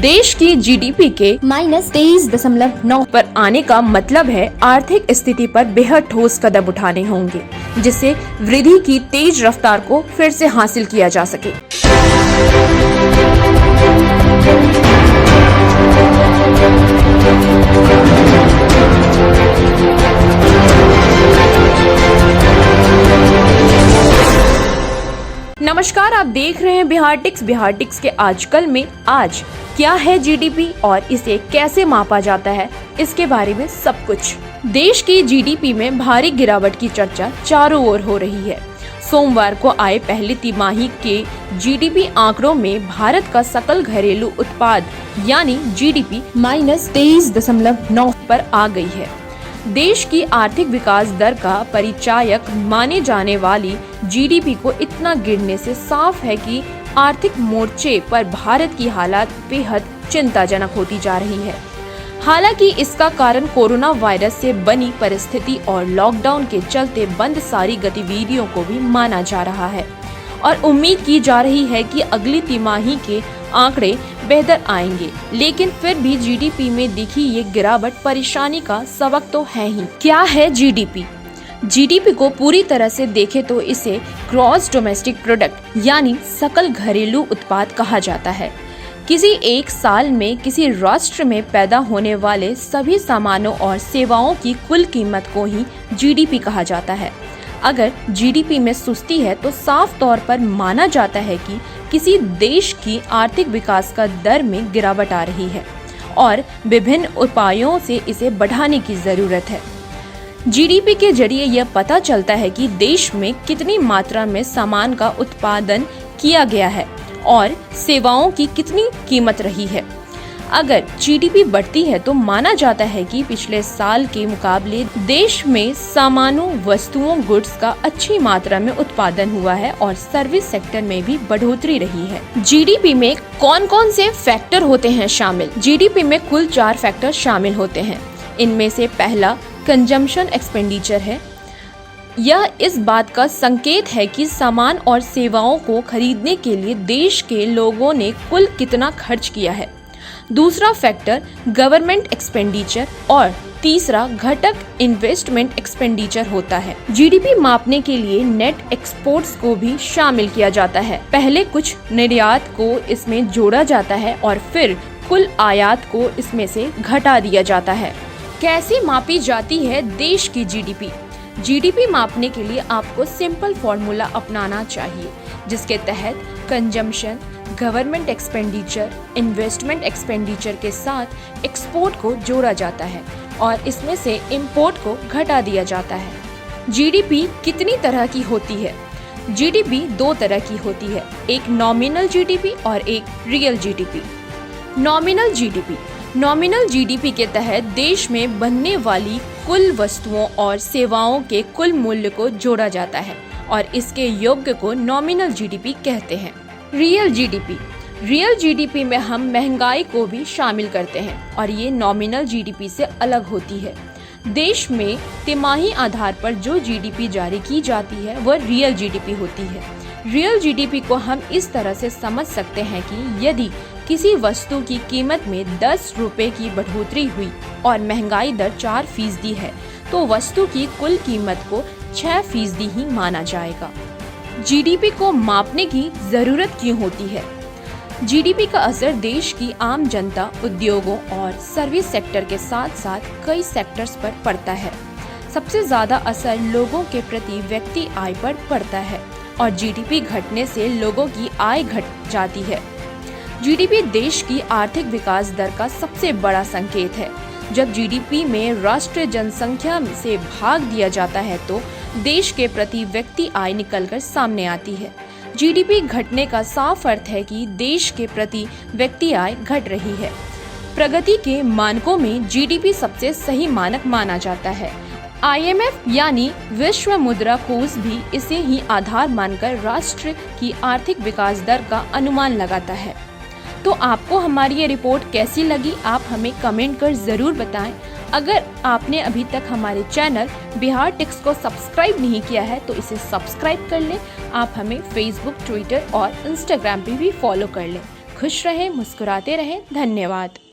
देश की जीडीपी के -23.9 पर आने का मतलब है आर्थिक स्थिति पर बेहद ठोस कदम उठाने होंगे, जिससे वृद्धि की तेज रफ्तार को फिर से हासिल किया जा सके। नमस्कार, आप देख रहे हैं बिहार टिक्स के आजकल में आज क्या है जीडीपी और इसे कैसे मापा जाता है, इसके बारे में सब कुछ। देश की जीडीपी में भारी गिरावट की चर्चा चारों ओर हो रही है। सोमवार को आए पहली तिमाही के जीडीपी आंकड़ों में भारत का सकल घरेलू उत्पाद यानी जीडीपी -23.9 पर आ गई है। देश की आर्थिक विकास दर का परिचायक माने जाने वाली जीडीपी को इतना गिरने से साफ है कि आर्थिक मोर्चे पर भारत की हालत बेहद चिंताजनक होती जा रही है। हालांकि इसका कारण कोरोना वायरस से बनी परिस्थिति और लॉकडाउन के चलते बंद सारी गतिविधियों को भी माना जा रहा है और उम्मीद की जा रही है कि अगली तिमाही के आंकड़े बेहतर आएंगे, लेकिन फिर भी जीडीपी में दिखी ये गिरावट परेशानी का सबक तो है ही। क्या है जीडीपी? जीडीपी को पूरी तरह से देखें तो इसे ग्रॉस डोमेस्टिक प्रोडक्ट यानी सकल घरेलू उत्पाद कहा जाता है। किसी एक साल में किसी राष्ट्र में पैदा होने वाले सभी सामानों और सेवाओं की कुल कीमत को ही जीडीपी कहा जाता है। अगर जीडीपी में सुस्ती है तो साफ तौर पर माना जाता है कि किसी देश की आर्थिक विकास का दर में गिरावट आ रही है और विभिन्न उपायों से इसे बढ़ाने की जरूरत है। जीडीपी के जरिए यह पता चलता है कि देश में कितनी मात्रा में सामान का उत्पादन किया गया है और सेवाओं की कितनी कीमत रही है। अगर जीडीपी बढ़ती है तो माना जाता है कि पिछले साल के मुकाबले देश में सामानों, वस्तुओं, गुड्स का अच्छी मात्रा में उत्पादन हुआ है और सर्विस सेक्टर में भी बढ़ोतरी रही है। जीडीपी में कौन कौन से फैक्टर होते हैं शामिल? जीडीपी में कुल 4 फैक्टर शामिल होते हैं। इनमें से पहला कंजम्पशन एक्सपेंडिचर है। यह इस बात का संकेत है कि सामान और सेवाओं को खरीदने के लिए देश के लोगों ने कुल कितना खर्च किया है। दूसरा फैक्टर गवर्नमेंट एक्सपेंडिचर और तीसरा घटक इन्वेस्टमेंट एक्सपेंडिचर होता है। जीडीपी मापने के लिए नेट एक्सपोर्ट्स को भी शामिल किया जाता है। पहले कुछ निर्यात को इसमें जोड़ा जाता है और फिर कुल आयात को इसमें से घटा दिया जाता है। कैसे मापी जाती है देश की जीडीपी? जीडीपी मापने के लिए आपको सिंपल फॉर्मूला अपनाना चाहिए, जिसके तहत consumption, government expenditure, investment expenditure के साथ एक्सपोर्ट को जोड़ा जाता है और इसमें से इंपोर्ट को घटा दिया जाता है। जीडीपी कितनी तरह की होती है? जीडीपी 2 तरह की होती है, एक नॉमिनल जीडीपी और एक रियल जीडीपी। नॉमिनल जीडीपी के तहत देश में बनने वाली कुल वस्तुओं और सेवाओं के कुल मूल्य को जोड़ा जाता है और इसके योग्य को नॉमिनल जीडीपी कहते हैं। रियल जीडीपी में हम महंगाई को भी शामिल करते हैं और ये नॉमिनल जीडीपी से अलग होती है। देश में तिमाही आधार पर जो जीडीपी जारी की जाती है वह रियल जीडीपी होती है। रियल जीडीपी को हम इस तरह से समझ सकते हैं कि यदि किसी वस्तु की कीमत में 10 रुपए की बढ़ोतरी हुई और महंगाई दर 4% है तो वस्तु की कुल कीमत को 6% ही माना जाएगा। जीडीपी को मापने की जरूरत क्यों होती है? जीडीपी का असर देश की आम जनता, उद्योगों और सर्विस सेक्टर के साथ साथ कई सेक्टर्स पर पड़ता है। सबसे ज्यादा असर लोगों के प्रति व्यक्ति आय पर पड़ता है और जीडीपी घटने से लोगों की आय घट जाती है। जीडीपी देश की आर्थिक विकास दर का सबसे बड़ा संकेत है। जब जीडीपी में राष्ट्रीय जनसंख्या से भाग दिया जाता है तो देश के प्रति व्यक्ति आय निकलकर सामने आती है। जीडीपी घटने का साफ अर्थ है कि देश के प्रति व्यक्ति आय घट रही है। प्रगति के मानकों में जीडीपी सबसे सही मानक माना जाता है। IMF यानी विश्व मुद्रा कोष भी इसे ही आधार मानकर राष्ट्र की आर्थिक विकास दर का अनुमान लगाता है। तो आपको हमारी ये रिपोर्ट कैसी लगी, आप हमें कमेंट कर जरूर बताएं। अगर आपने अभी तक हमारे चैनल बिहार टिक्स को सब्सक्राइब नहीं किया है तो इसे सब्सक्राइब कर लें। आप हमें फेसबुक, ट्विटर और इंस्टाग्राम पे भी फॉलो कर लें। खुश रहें, मुस्कुराते रहें। धन्यवाद।